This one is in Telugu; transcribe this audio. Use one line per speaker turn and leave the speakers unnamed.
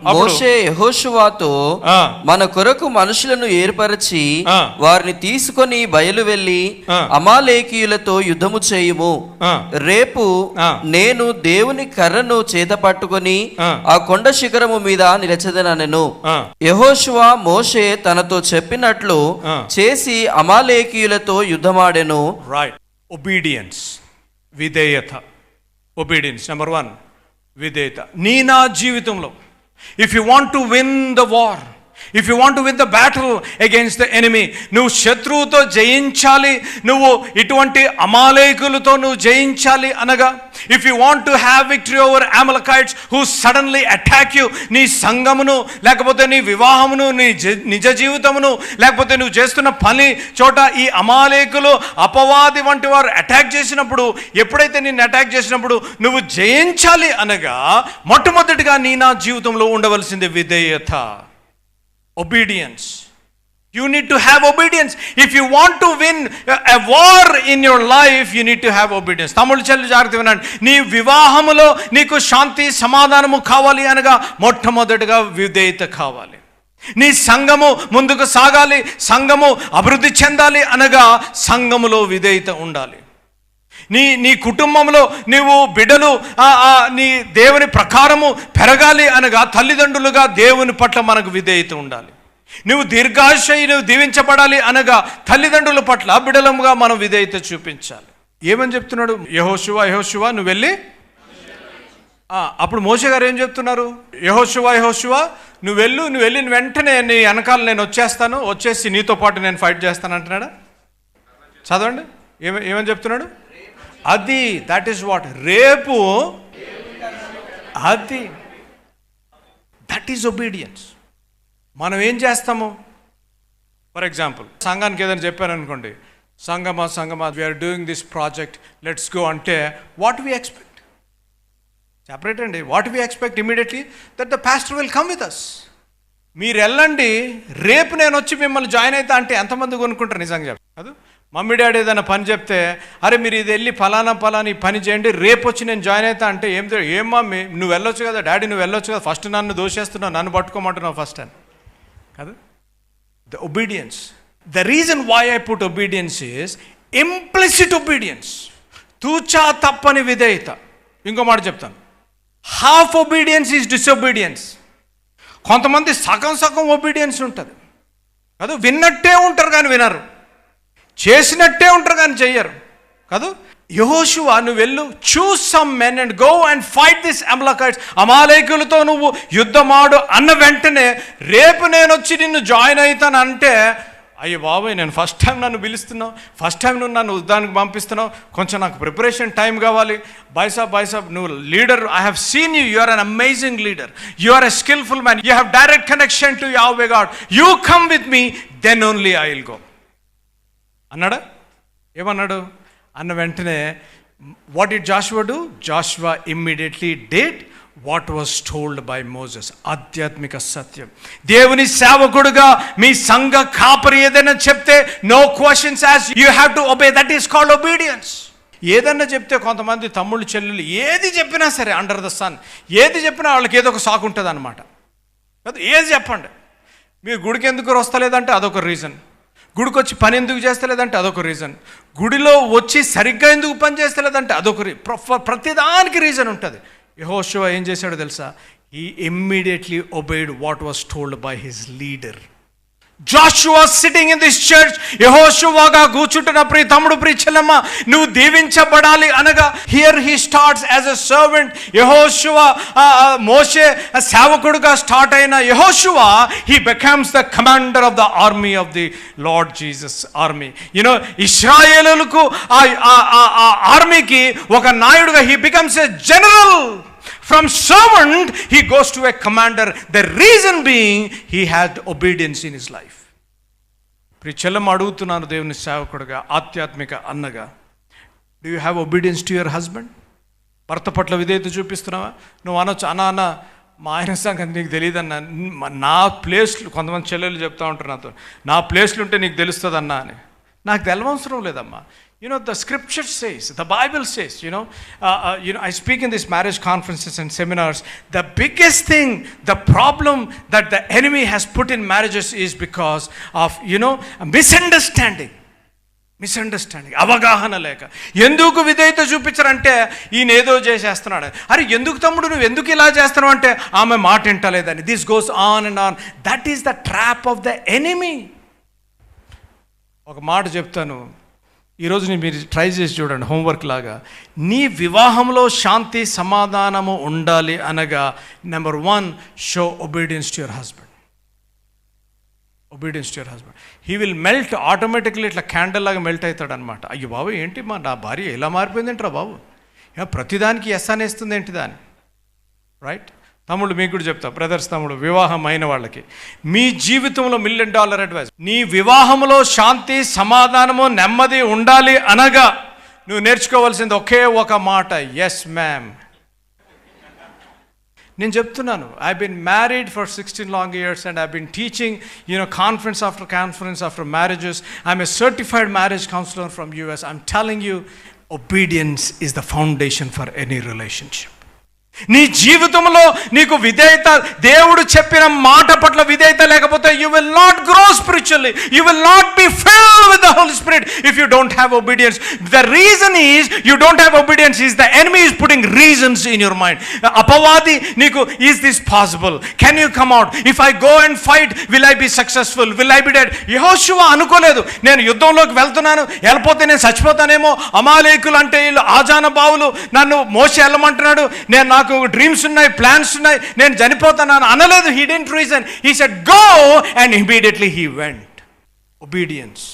మోషే యెహోషువతో, మన కొరకు మనుషులను ఏర్పరచి వారిని తీసుకొని బయలు వెళ్లి అమాలేకీయులతో యుద్ధము చేయుము. రేపు నేను దేవుని కర్రను చేత పట్టుకొని ఆ కొండ శిఖరము మీద నిలచెదనెను. యెహోషువ మోషే తనతో చెప్పినట్లు చేసి అమాలేకీయులతో యుద్ధమాడెను.
రైట్. ఒబీడియన్స్, విధేయత. ఒబీడియన్స్ నెంబర్ 1, విధేయత. నీ నా జీవితంలో if you want to win the war, if you want to win the battle against the enemy, నువ్వు శత్రువుతో జయించాలి, నువ్వు ఇటువంటి అమాలేకులతో నువ్వు జయించాలి అనగా, if you want to have victory over Amalekites who suddenly attack you, నీ సంఘమును లేకపోతే నీ వివాహమును, నీ నిజ జీవితమును, లేకపోతే నువ్వు చేస్తున్న పని చోట ఈ అమాలేకులు అపవాది వంటి వారు అటాక్ చేసినప్పుడు, ఎప్పుడైతే నిన్ను అటాక్ చేసినప్పుడు నువ్వు జయించాలి అనగా, మొట్టమొదటిగా నీ నా జీవితంలో ఉండవలసింది విధేయత. Obedience. You need to have obedience. If you want to win a war in your life, you need to have obedience. తమ్ముళ్ళు చెల్లి జాగ్రత్త వినండి. నీ వివాహములో నీకు శాంతి సమాధానము కావాలి అనగా మొట్టమొదటిగా విధేయత కావాలి. నీ సంఘము ముందుకు సాగాలి, సంఘము అభివృద్ధి చెందాలి అనగా సంఘములో విధేయత ఉండాలి. నీ కుటుంబంలో నీవు బిడ్డలు నీ దేవుని ప్రకారము పెరగాలి అనగా తల్లిదండ్రులుగా దేవుని పట్ల మనకు విధేయత ఉండాలి. నువ్వు దీర్ఘాయుష్యు, నువ్వు దీవించబడాలి అనగా తల్లిదండ్రుల పట్ల బిడ్డలముగా మనం విధేయత చూపించాలి. ఏమని చెప్తున్నాడు యెహోషువ నువ్వు వెళ్ళి, అప్పుడు మోషే గారు ఏం చెప్తున్నారు, యెహోషువ నువ్వు వెళ్ళిన వెంటనే నీ వెనకాల నేను వచ్చేస్తాను, వచ్చేసి నీతో పాటు నేను ఫైట్ చేస్తాను అంటున్నాడా? చదవండి ఏమని చెప్తున్నాడు. అది దట్ ఈస్ వాట్, రేపు, అది దట్ ఈస్ ఒబీడియన్స్. మనం ఏం చేస్తాము, ఫర్ ఎగ్జాంపుల్ సంఘానికి ఏదైనా చెప్పాను అనుకోండి, సంగమా we are doing this project, let's go అంటే వాట్ వీ ఎక్స్పెక్ట్, సెపరేట్ అండి. What we expect immediately that the pastor will come with us. మీరు వెళ్ళండి, రేపు నేను వచ్చి మిమ్మల్ని జాయిన్ అవుతా అంటే ఎంతమంది కొనుక్కుంటారు? నిజంగా చెప్పు కాదు. మమ్మీ డాడీ ఏదైనా పని చెప్తే, అరే మీరు ఇది వెళ్ళి ఫలానా ఈ పని చేయండి, రేపు వచ్చి నేను జాయిన్ అవుతా అంటే ఏం మమ్మీ నువ్వు వెళ్ళొచ్చు కదా, డాడీ నువ్వు వెళ్ళొచ్చు కదా, ఫస్ట్ నన్ను దోషేస్తున్నావు, నన్ను పట్టుకోమంటున్నావు ఫస్ట్ అని కాదు. The obedience, the reason why I put obedience is implicit obedience, తూచా తప్పని విధేయత. ఇంకో మాట చెప్తాను, హాఫ్ ఒబీడియన్స్ ఈజ్ డిసొబీడియన్స్. కొంతమంది సగం ఒబీడియన్స్ ఉంటుంది కాదు, విన్నట్టే ఉంటారు కానీ వినరు, చేసినట్టే ఉంటారు కానీ చెయ్యరు కాదు. యెహోషువ నువ్వు వెళ్ళు, choose some men and go and fight this Amalekites, అమాలేకులతో నువ్వు యుద్ధమాడు అన్న వెంటనే రేపు నేను వచ్చి నిన్ను జాయిన్ అవుతాను అంటే, అయ్యో బాబాయ్ నేను ఫస్ట్ టైం నన్ను పిలుస్తున్నావు, ఫస్ట్ టైం నువ్వు నన్ను యుద్ధానికి పంపిస్తున్నావు, కొంచెం నాకు ప్రిపరేషన్ టైం కావాలి. బాయ్సాబ్ నువ్వు leader, I have seen you, you are an amazing leader, you are a skilful man, you have direct connection to Yehova God, you come with me, then only I will go అన్నాడా? ఏమన్నాడు? అన్న వెంటనే what did Joshua do? Joshua immediately did what was told by Moses. ఆధ్యాత్మిక సత్యం. దేవుని సేవకుడుగా మీ సంఘ కాపరి ఏదైనా చెప్తే no questions asked, you have to obey, that is called obedience. ఏదన్నా చెప్తే కొంతమంది తమ్ముళ్ళు చెల్లెలు ఏది చెప్పినా సరే, అండర్ ద సన్ ఏది చెప్పినా వాళ్ళకి ఏదో ఒక సాకు ఉంటుంది అనమాట. ఏది చెప్పండి, మీరు గుడికి ఎందుకు వస్తలేదంటే అదొక రీజన్, గుడికి వచ్చి పని ఎందుకు చేస్తలేదంటే అదొక రీజన్, గుడిలో వచ్చి సరిగ్గా ఎందుకు పని చేస్తలేదంటే అదొక ప్రతిదానికి రీజన్ ఉంటుంది. యెహోషువ ఏం చేశాడో తెలుసా? He immediately obeyed what was told by his leader. Joshua sitting in this church, యెహోషువగా కూర్చుంటున్న ప్రియ తమ్ముడు, ప్రియ చెల్లెమ్మ, నువ్వు దీవించబడాలి అనగా here he starts as a servant. Yehoshua Moshe సేవకుడుగా స్టార్ట్ అయిన Yehoshua, he becomes the commander of the army of the Lord Jesus army. You know ఇశ్రాయేలులకు ఆ ఆర్మీకి ఒక నాయుడుగా he becomes a general. From servant he goes to a commander. The reason being he had obedience in his life. ప్రిచెల్లం అడుగుతున్నాను దేవుని సేవకుడుగా, ఆధ్యాత్మిక అన్నగా, do you have obedience to your husband? భర్త పట్ల విధేయత చూపిస్తున్నావా? నువ్వు అనొచ్చు, అన్న మా ఆయన సంగతి నీకు తెలియదన్నా, నా ప్లేస్లు, కొంతమంది చెల్లెలు చెప్తా ఉంటారు నాతో, నా ప్లేస్లు ఉంటే నీకు తెలుస్తుంది అన్నా అని. నాకు తెలవవసరం లేదమ్మా. You know, the scripture says, the Bible says, I speak in these marriage conferences and seminars, the biggest thing, the problem that the enemy has put in marriages is because of, misunderstanding, అవగాహన లేక. ఎందుకు విధేయత చూపించరంటే ఈయన ఏదో చేసేస్తున్నాడు. అరే ఎందుకు తమ్ముడు నువ్వు ఎందుకు ఇలా చేస్తున్నావు అంటే ఆమె మాట వింటలేదని. This goes on and on. That is the trap of the enemy. ఒక మాట చెప్తాను, ఈరోజు మీరు ట్రై చేసి చూడండి, హోంవర్క్ లాగా. నీ వివాహంలో శాంతి సమాధానము ఉండాలి అనగా, number 1, show obedience to your husband. Obedience to your husband. He will melt automatically, ఇట్లా క్యాండిల్ లాగా మెల్ట్ అవుతాడు అనమాట. అయ్యో బాబు ఏంటి నా భార్య ఎలా మారిపోయిందేంట్రా బాబు, ప్రతిదానికి ఎస్ అనేస్తుంది ఏంటి దాన్ని, రైట్? తమ్ముడు మీకు కూడా చెప్తా, బ్రదర్స్, తమ్ముడు, వివాహం అయిన వాళ్ళకి మీ జీవితంలో $1 million అడ్వైస్. నీ వివాహంలో శాంతి సమాధానము నెమ్మది ఉండాలి అనగా నువ్వు నేర్చుకోవాల్సింది ఒకే ఒక మాట, ఎస్ మ్యామ్. నేను చెప్తున్నాను, I been married for 16 long years and I've been teaching, conference after marriages. I'm a certified marriage counselor from US. I'm telling you, obedience is the foundation for any relationship. నీ జీవితంలో నీకు విధేయత, దేవుడు చెప్పిన మాట పట్ల విధేయత లేకపోతే you will not grow spiritually, you will not be filled with the Holy Spirit if you don't have obedience. The reason is you don't have obedience is the enemy is putting reasons in your mind. అపవాది నీకు, is this possible, can you come out, if I go and fight will I be successful, will I be dead. యెహోషువ అనుకోలేదు, నేను యుద్ధంలోకి వెళ్తున్నాను, వెళ్ళిపోతే నేను చచ్చిపోతానేమో, అమాలేకులు అంటే వీళ్ళు ఆజానబావులు, నన్ను మోసే వెళ్ళమంటున్నాడు, నాకు డ్రీమ్స్ ఉన్నాయి, ప్లాన్స్ ఉన్నాయి, నేను చనిపోతాను అనలేదు. He didn't reason, he said go and immediately he went. Obedience.